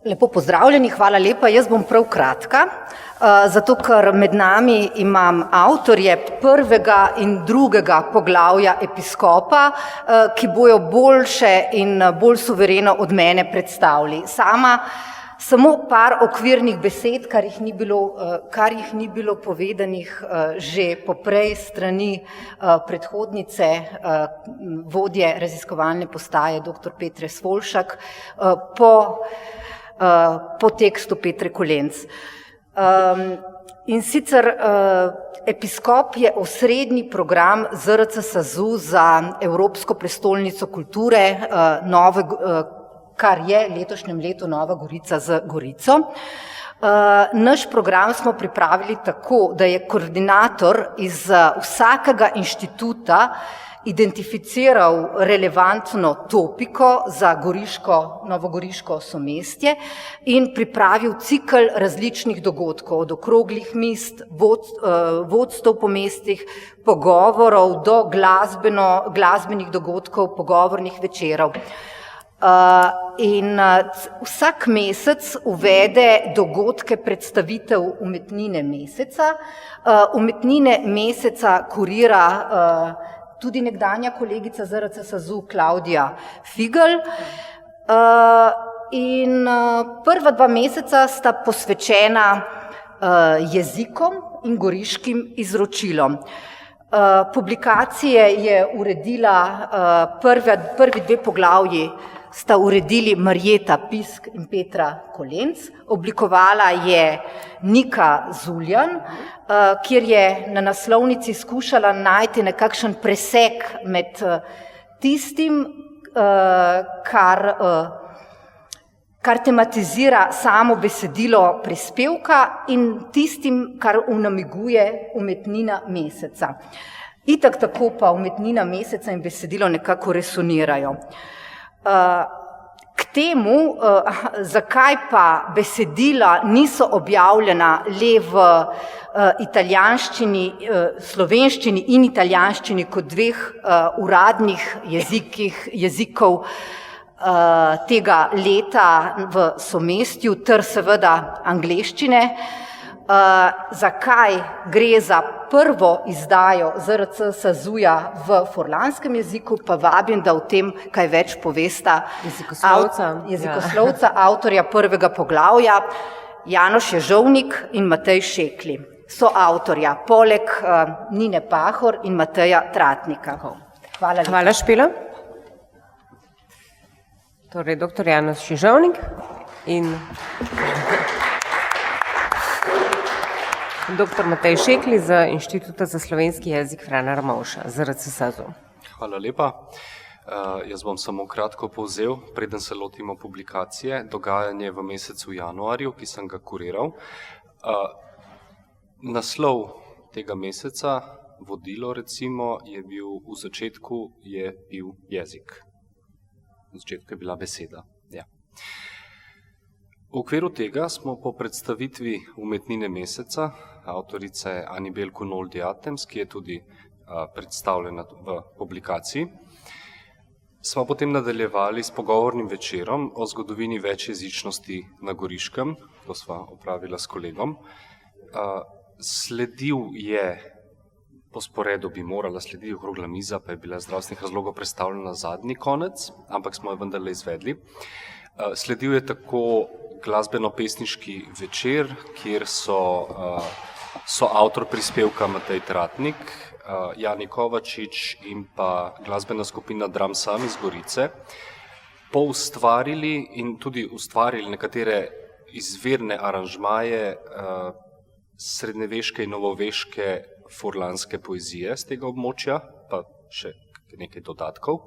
Lepo pozdravljeni, hvala lepa. Jaz bom prav kratka, zato ker med nami imam avtorje prvega in drugega poglavja Episkopa, ki bojo boljše in bolj suvereno od mene predstavili. Samo par okvirnih besed, kar jih ni bilo povedanih že poprej strani predhodnice, vodje raziskovalne postaje dr. Petre Svoljšak, po tekstu Petre Kolenc. In sicer Episkop je osrednji program ZRC SAZU za Evropsko prestolnico kulture, kar je letošnjem letu Nova Gorica z Gorico. Naš program smo pripravili tako, da je koordinator iz vsakega inštituta identificiral relevantno topiko za novogoriško somestje in pripravil cikel različnih dogodkov, od okroglih miz, vodstev po mestih, pogovorov do glasbenih dogodkov, pogovornih večerov. In vsak mesec uvede dogodke predstavitev umetnine meseca. Umetnine meseca kurira tudi nekdanja kolegica ZRC SAZU Klavdija Figl. In prva 2 meseca sta posvečena jezikom in goriškim izročilom. Publikacije je uredila, prvi 2 poglavji sta uredili Marjeta Pisk in Petra Kolenc, oblikovala je Nika Zuljan, kjer je na naslovnici skušala najti nekakšen presek med tistim, kar tematizira samo besedilo prispevka in tistim, kar namiguje umetnina meseca. Itak tako pa umetnina meseca in besedilo nekako resonirajo. K temu, zakaj pa besedila niso objavljena le v italijanščini, slovenščini in italijanščini kot 2 uradnih jezikov tega leta v somestju, ter seveda angleščine, zakaj gre za prvo izdajo ZRC SAZU-ja v furlanskem jeziku, pa vabim, da o tem kaj več povesta jezikoslovca, avtorja prvega poglavja, Janoš Ježovnik in Matej Šekli. So avtorja, poleg Nine Pahor in Mateja Tratnika. Hvala lepa. Hvala, Špela. Torej, dr. Janoš Ježovnik in dr. Matej Šekli z Inštituta za slovenski jezik Frana Ramovša, ZRC SAZU. Hvala lepa. Jaz bom samo kratko povzel, preden se lotimo publikacije, dogajanje v mesecu januarju, ki sem ga kuriral. Naslov tega meseca, vodilo recimo, je bil v začetku jezik. V začetku je bila beseda. Ja. V okviru tega smo po predstavitvi umetnine meseca, avtorice Anibel Kunol-Diatems, ki je tudi predstavljena v publikaciji, smo potem nadaljevali s pogovornim večerom o zgodovini večjezičnosti na Goriškem, to sva opravila s kolegom. Sledil je, po sporedu bi morala slediti okrogla miza, pa je bila iz zdravstvenih razlogov predstavljena zadnji konec, ampak smo jo vendarle izvedli. Sledil je tako glasbeno-pesniški večer, kjer so avtor prispevka Matej Tratnik, Jani Kovačič in pa glasbena skupina Dram Sam iz Gorice poustvarili in tudi ustvarili nekatere izvirne aranžmaje srednjeveške in novoveške furlanske poezije z tega območja, pa še nekaj dodatkov.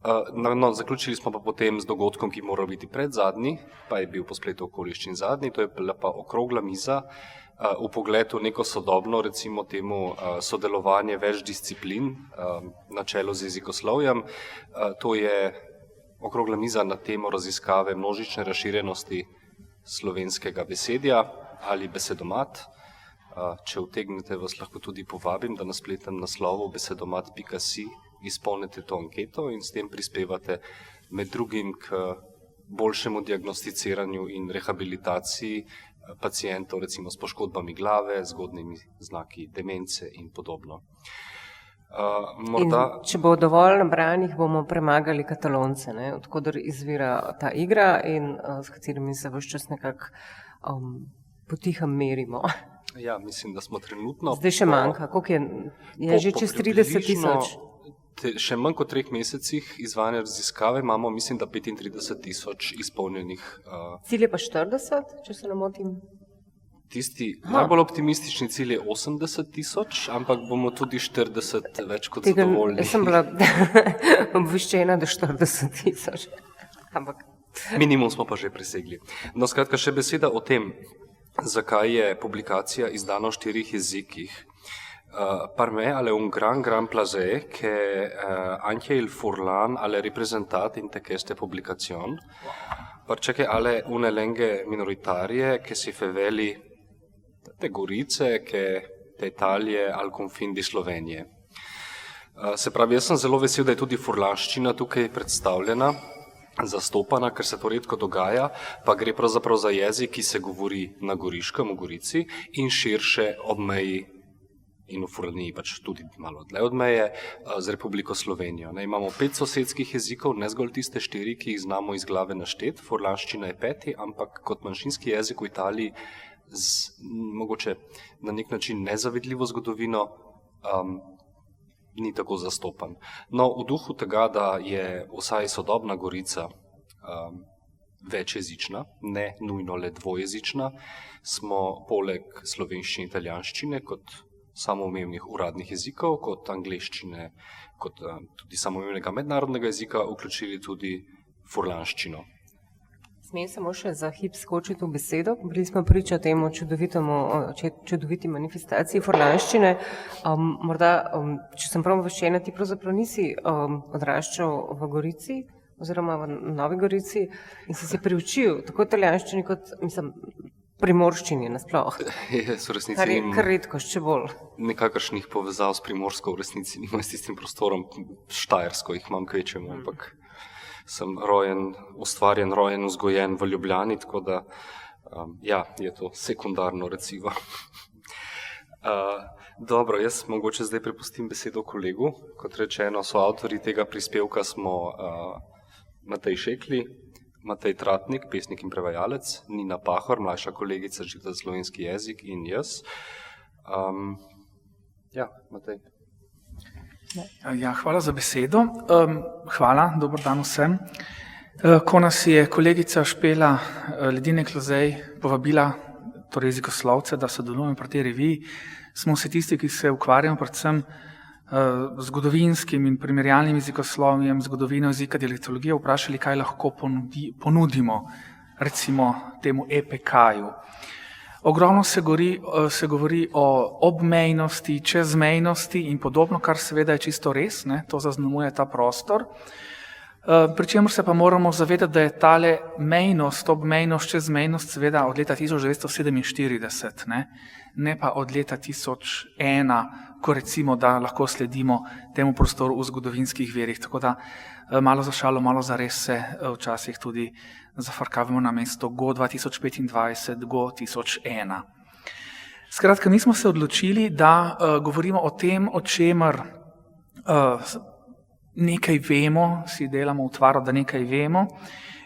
Zaključili smo pa potem z dogodkom, ki moral biti predzadnji, pa je bil po spletu okoliščin zadnji, to je bila pa okrogla miza v pogledu neko sodobno, recimo temu sodelovanje več disciplin na čelu z jezikoslovjem. To je okrogla miza na temo raziskave množične razširjenosti slovenskega besedja ali besedomat. Če utegnete, vas lahko tudi povabim, da na spletnem naslovu besedomat.si izpolnite to anketo in s tem prispevate med drugim k boljšemu diagnosticiranju in rehabilitaciji pacientov, recimo s poškodbami glave, zgodnjimi znaki demence in podobno. In če bo dovolj nabranih, bomo premagali Katalonce, odkudar izvira ta igra in s katerimi se vse čas nekako potihem merimo. Ja, mislim, da smo trenutno... Zdaj še manjka, koliko je že čez 30,000? Še manj kot 3 mesecih izvajanja raziskave imamo, mislim, da 35,000 izpolnjenih. Cilj je pa 40, če se ne motim? Tisti najbolj optimistični cilj je 80,000, ampak bomo tudi 40 več kot zadovoljni. Jaz sem bila obveščena, da 40,000. Ampak... Minimum smo pa že presegli. No, skratka, še beseda o tem, zakaj je publikacija izdana v 4 jezikih. Per me è un gran placer che anche il Furlan ha ripresentato in queste pubblicazioni, perché ha una lingue minoritarie che si faveli te Gorice, che te Italije al confine di Slovenije. Se pravi, jaz sem zelo vesel, da je tudi furlanščina tukaj predstavljena, zastopana, ker se to redko dogaja, pa gre pravzaprav za jezik, ki se govori na Goriškem, v Gorici, in širše ob meji in v Furlaniji pač tudi malo dlje od meje z Republiko Slovenijo. Imamo 5 sosedskih jezikov, ne zgolj tiste 4, ki jih znamo iz glave naštet, furlanščina je 5, ampak kot manjšinski jezik v Italiji z mogoče na nek način nezavidljivo zgodovino ni tako zastopan. No, v duhu tega, da je vsaj sodobna Gorica večjezična, ne nujno le dvojezična, smo poleg slovenščine in italijanščine kot samoumevnih uradnih jezikov, kot angleščine, kot tudi samoumevnega mednarodnega jezika, vključili tudi furlanščino. Smem samo še za hip skočiti v besedo. Bili smo priča temu čudoviti manifestaciji furlanščine. Morda, če sem prav obveščena, ti pravzaprav nisi odraščal v Gorici oziroma v Novi Gorici in si se priučil tako italijanščini kot, primorščini nasploh. Kar je kar redko, še bolj. Nekakršnih povezav s Primorsko v resnici nimam s tistim prostorom, Štajersko jih imam kvečemu, ampak sem ustvarjen, rojen, vzgojen v Ljubljani, tako da je to sekundarno recivo. Dobro, jaz mogoče zdaj prepustim besedo kolegu. Kot rečeno, so avtorji tega prispevka smo Matej Šekli, Matej Tratnik, pesnik in prevajalec, Nina Pahor, mlajša kolegica za slovenski jezik in jaz. Matej. Ja, hvala za besedo. Hvala, dober dan vsem. Ko nas je kolegica Špela Ledinek-Lozej povabila, torej jezikoslovce, da sodelujemo pri tej reviji, smo vsi tisti, ki se ukvarjamo predvsem zgodovinskim in primerjalnim jezikoslovjem, zgodovino jezika, dialektologije, vprašali, kaj lahko ponudimo, recimo temu EPK-ju. Ogromno se govori o obmejnosti, čezmejnosti in podobno, kar seveda je čisto res, to zaznamuje ta prostor. Pri čemer se pa moramo zavedati, da je tale mejnost, obmejnost, čezmejnost seveda od leta 1947, ne pa od leta 1001, ko recimo, da lahko sledimo temu prostoru v zgodovinskih verih. Tako da malo za šalo, malo za res se včasih tudi zafrkavamo na mesto go 2025, go 1001. Skratka, mi smo se odločili, da govorimo o tem, o čemer nekaj vemo, si delamo utvaro, da nekaj vemo.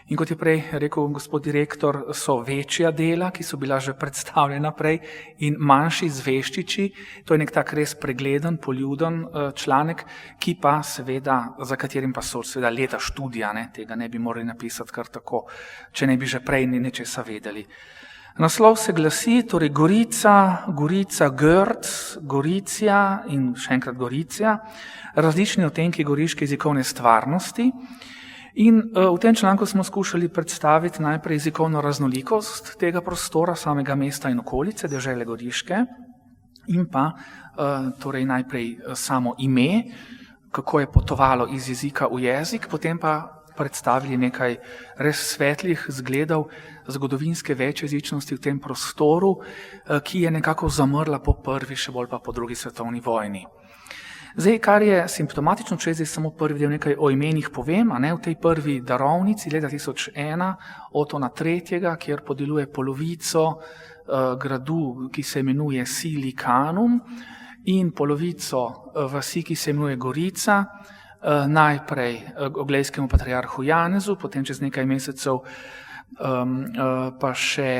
In kot je prej rekel gospod direktor, so večja dela, ki so bila že predstavljena prej, in manjši zveščiči. To je nek tak res pregleden, poljuden članek, ki pa seveda, za katerim pa so seveda leta študija, tega ne bi morali napisati kar tako, če ne bi že prej nečesa vedeli. Naslov se glasi, torej Gorica, Görz, Goricija in še enkrat Goricija, različni odtenki goriške jezikovne stvarnosti. In v tem članku smo skušali predstaviti najprej jezikovno raznolikost tega prostora, samega mesta in okolice, dežele Goriške, in pa torej najprej samo ime, kako je potovalo iz jezika v jezik, potem pa predstavili nekaj res svetlih zgledov zgodovinske večjezičnosti v tem prostoru, ki je nekako zamrla po prvi, še bolj pa po drugi svetovni vojni. Zdaj, kar je simptomatično, če zdaj samo prvi del nekaj o imenih povem, a ne v tej prvi darovnici leta 1001 Otona III., kjer podeluje polovico gradu, ki se imenuje Silikanum, in polovico vasi, ki se imenuje Gorica, najprej oglejskemu patriarhu Janezu, potem čez nekaj mesecev pa še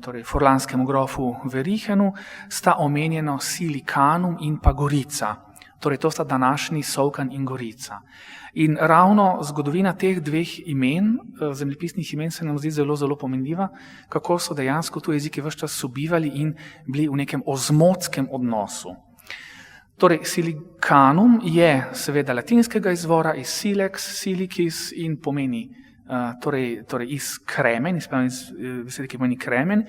torej furlanskemu grofu Verihenu, sta omenjeno Silikanum in pa Gorica. Torej to sta današnji Solkan in Gorica. In ravno zgodovina teh dveh imen, zemljepisnih imen, se nam zdi zelo, zelo pomenljiva, kako so dejansko tu jeziki ves čas sobivali in bili v nekem ozmotskem odnosu. Torej, Silikanum je seveda latinskega izvora, iz silex, silicis in pomeni torej iz kremen, iz besede, ki pomeni kremen,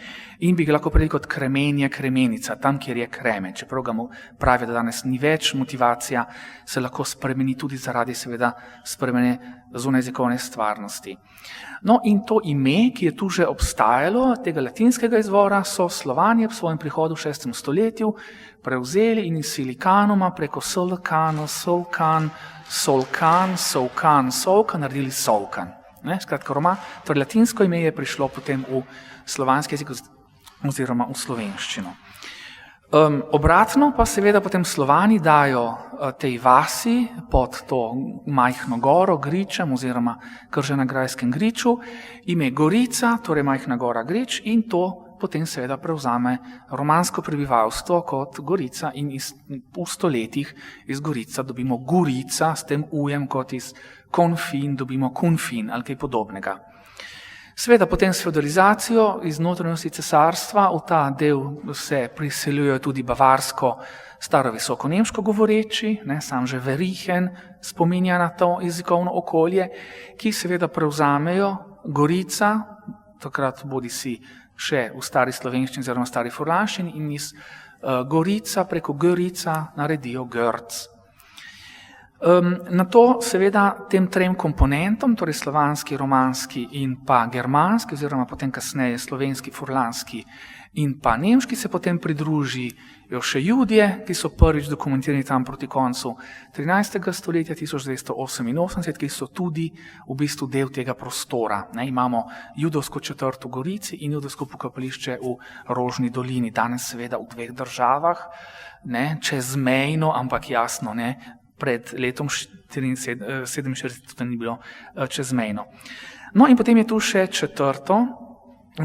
in bi ga lahko prejeli kot kremenje, kremenica, tam, kjer je kremen. Čeprav ga pravi, da danes ni več, motivacija se lahko spremeni tudi zaradi seveda spremene zunajjezikovne stvarnosti. No in to ime, ki je tu že obstajalo, tega latinskega izvora, so Slovani ob svojem prihodu v 6. stoletju prevzeli in iz Silikanuma preko Solkan, naredili Solkan. Skratka, torej latinsko ime je prišlo potem v slovanski jezik oziroma v slovenščino. Obratno pa seveda potem Slovani dajo tej vasi pod to majhno goro, Gričem oziroma kar že na grajskem Griču, ime Gorica, torej majhna gora Grič, in to potem seveda prevzame romansko prebivalstvo kot Gorica in v stoletjih iz Gorica dobimo Gurica, s tem ujem kot iz konfin dobimo kunfin ali kaj podobnega. Seveda potem s feudalizacijo iz notranjosti cesarstva v ta del se priseljujejo tudi bavarsko, starovisoko nemško govoreči, sam že Verihen spominja na to jezikovno okolje, ki seveda prevzamejo Gorica, takrat bodi si še v stari slovenščini oziroma stari furlanščini, in iz Gorica preko Gorica naredijo Grc. Na to seveda tem trem komponentom, torej slovanski, romanski in pa germanski, oziroma potem kasneje slovenski, furlanski in pa nemški, se potem pridružijo še Judje, ki so prvič dokumentirani tam proti koncu 13. stoletja 1988, ki so tudi v bistvu del tega prostora. Imamo judovsko četrt v Gorici in judovsko pokopališče v Rožni dolini, danes seveda v dveh državah, čezmejno, ampak jasno, pred letom 1947 to ni bilo čezmejno. No in potem je tu še četrto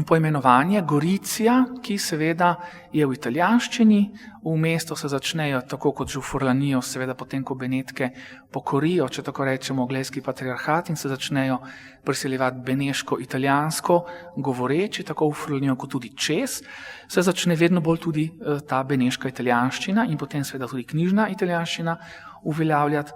poimenovanje Goricija, ki seveda je v italijanščini, v mesto se začnejo, tako kot že v Furlanijo, seveda potem, ko Benetke pokorijo, če tako rečemo, oglejski patriarhat in se začnejo priseljevati beneško-italijansko govoreči, tako v Furlanijo kot tudi čez, se začne vedno bolj tudi ta beneška italijanščina in potem seveda tudi knjižna italijanščina uveljavljati.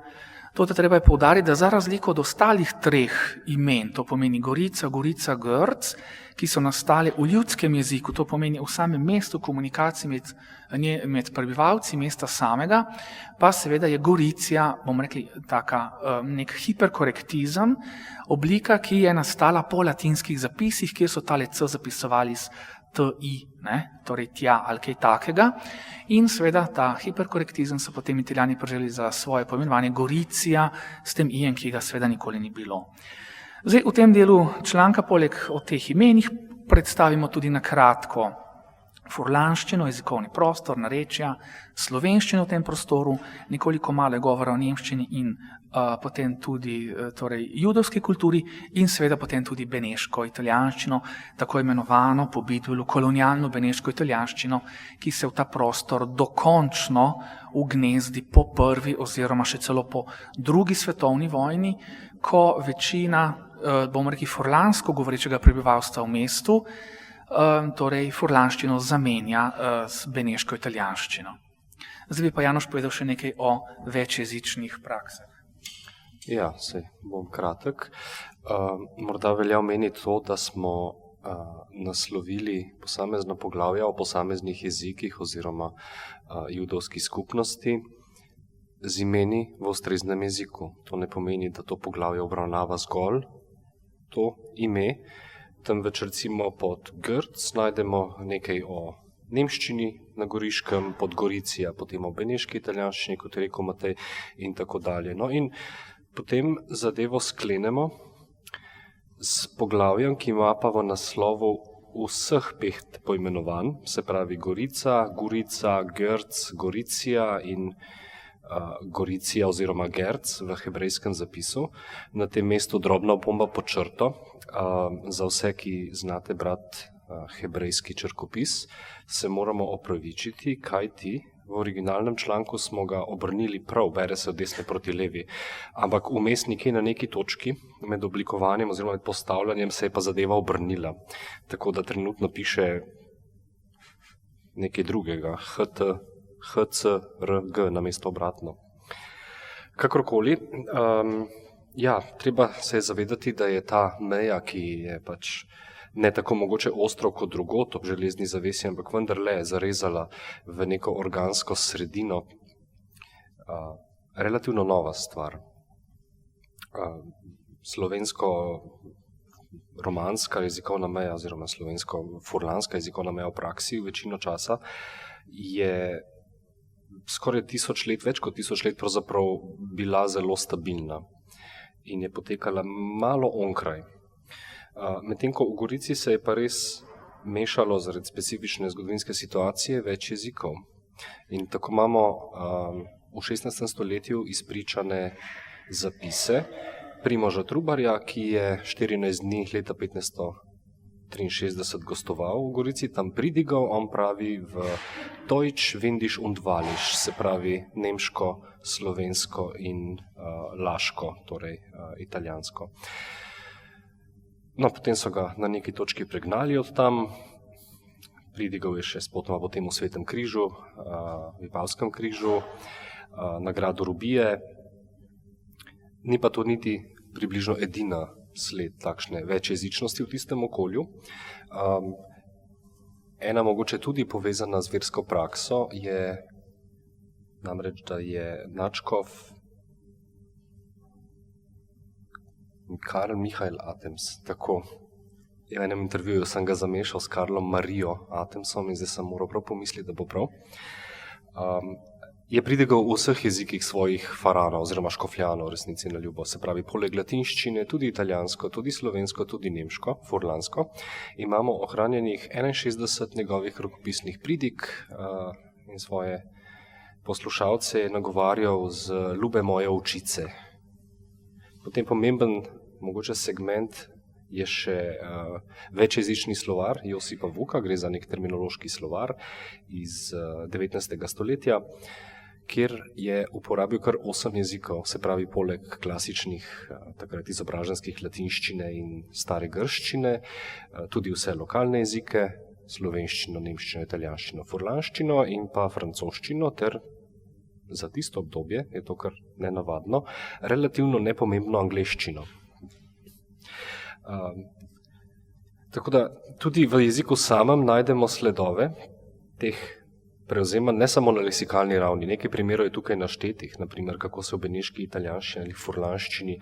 To treba je poudariti, da za razliko od ostalih treh imen, to pomeni Gorica, Gorica, Grc, ki so nastale v ljudskem jeziku, to pomeni v samem mestu komunikaciji med prebivalci mesta samega, pa seveda je Goricija, bomo rekli, nek hiperkorektizem, oblika, ki je nastala po latinskih zapisih, kjer so tale C zapisovali s TI, torej tja ali kaj takega. In seveda ta hiperkorektizem so potem Italijani prevzeli za svoje poimenovanje Goricija, s tem ijem, ki ga seveda nikoli ni bilo. Zdaj, v tem delu članka poleg o teh imenih predstavimo tudi na kratko furlanščino, jezikovni prostor, narečja, slovenščino v tem prostoru, nekoliko malo govora o nemščini in potem tudi torej, judovski kulturi in seveda potem tudi beneško italijanščino, tako imenovano po Bidvelu kolonialno beneško italijanščino, ki se v ta prostor dokončno ugnezdi po prvi oziroma še celo po drugi svetovni vojni, ko večina, bomo rekli, furlansko govorečega prebivalstva v mestu, torej furlanščino zamenja z beneško italijanščino. Zdaj bi pa Janoš povedal še nekaj o večjezičnih praksah. Ja, saj bom kratek. Morda velja omeniti to, da smo naslovili posamezna poglavja o posameznih jezikih oziroma judovski skupnosti z imeni v ustreznem jeziku. To ne pomeni, da to poglavje obravnava zgolj to ime, temveč recimo pod Grc najdemo nekaj o nemščini na Goriškem, Podgoricija, potem o beneški italijanščini, kot je rekel Matej, in tako dalje. No, in potem zadevo sklenemo s poglavjem, ki ima pa v naslovu vseh 5 poimenovanj, se pravi Gorica, Gorica, Görz, Goricija in Goricija oziroma Gerc v hebrejskem zapisu. Na tem mestu drobna opomba pod črto. Za vse, ki znate brati hebrejski črkopis, se moramo opravičiti, kajti v originalnem članku smo ga obrnili prav, bere se od desne proti levi, ampak vmes nekje na neki točki med oblikovanjem oziroma med postavljanjem se je pa zadeva obrnila. Tako da trenutno piše nekaj drugega, HCRG namesto obratno. Kakorkoli, treba se je zavedati, da je ta meja, ki je pač ne tako mogoče ostro kot drugot ob železni zavesi, ampak vendarle zarezala v neko organsko sredino, relativno nova stvar. Slovensko-romanska jezikovna meja oziroma slovensko-furlanska jezikovna meja v praksi večino časa je skoraj 1000 let, več kot 1000 let pravzaprav bila zelo stabilna in je potekala malo onkraj. Medtem ko v Gorici se je pa res mešalo zaradi specifične zgodovinske situacije več jezikov. In tako imamo v 16. stoletju izpričane zapise Primoža Trubarja, ki je 14 dni leta 1563 gostoval v Gorici, tam pridigal, on pravi v Deutsch, Windisch und Walisch, se pravi nemško, slovensko in laško, torej italijansko. No, potem so ga na neki točki pregnali od tam, pridigal je še spotoma potem v Svetem križu, Vipavskem križu, na gradu Rubije. Ni pa to niti približno edina sled takšne večjezičnosti v tistem okolju. Ena mogoče tudi povezana z versko prakso je namreč, da je nadškof Karl Michael Atems, tako. V enem intervjuju sem ga zamešal s Karlom Marijo Atemsom in zdaj sem moral prav pomisliti, da bo prav. Je pridigal v vseh jezikih svojih faraonov oziroma škofljanov, resnici na ljubo. Se pravi, poleg latinščine, tudi italijansko, tudi slovensko, tudi nemško, furlansko. Imamo ohranjenih 61 njegovih rokopisnih pridig in svoje poslušalce je nagovarjal z ljube moje očice. Potem pomemben mogoče segment je še večjezični slovar Josipa Vuka, gre za nek terminološki slovar iz 19. stoletja, kjer je uporabil kar 8 jezikov, se pravi poleg klasičnih takrat izobraženskih latinščine in stare grščine, tudi vse lokalne jezike, slovenščino, nemščino, italijanščino, furlanščino in pa francoščino ter za tisto obdobje, je to kar nenavadno, relativno nepomembno angleščino. Tako da tudi v jeziku samem najdemo sledove teh prevzema, ne samo na leksikalni ravni. Nekaj primerov je tukaj naštetih, naprimer kako se v beneški italijanščini ali furlanščini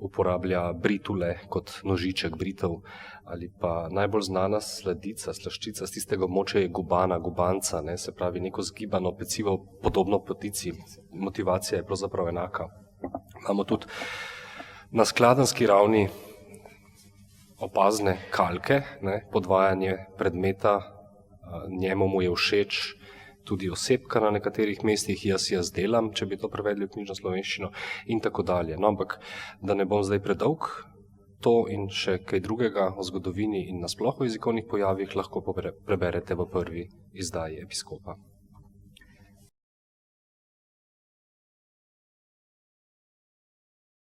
uporablja britule kot nožiček britev, ali pa najbolj znana slaščica z tistega območja je gubana, gubanca, se pravi neko zgibano pecivo podobno potici. Motivacija je pravzaprav enaka. Imamo tudi na skladenski ravni opazne kalke, podvajanje predmeta, njemu mu je všeč, tudi osebka na nekaterih mestih, jaz delam, če bi to prevedli v knjižno slovenščino in tako dalje. No, ampak da ne bom zdaj predolg, to in še kaj drugega o zgodovini in nasploh o jezikovnih pojavih lahko preberete v prvi izdaji Episkopa.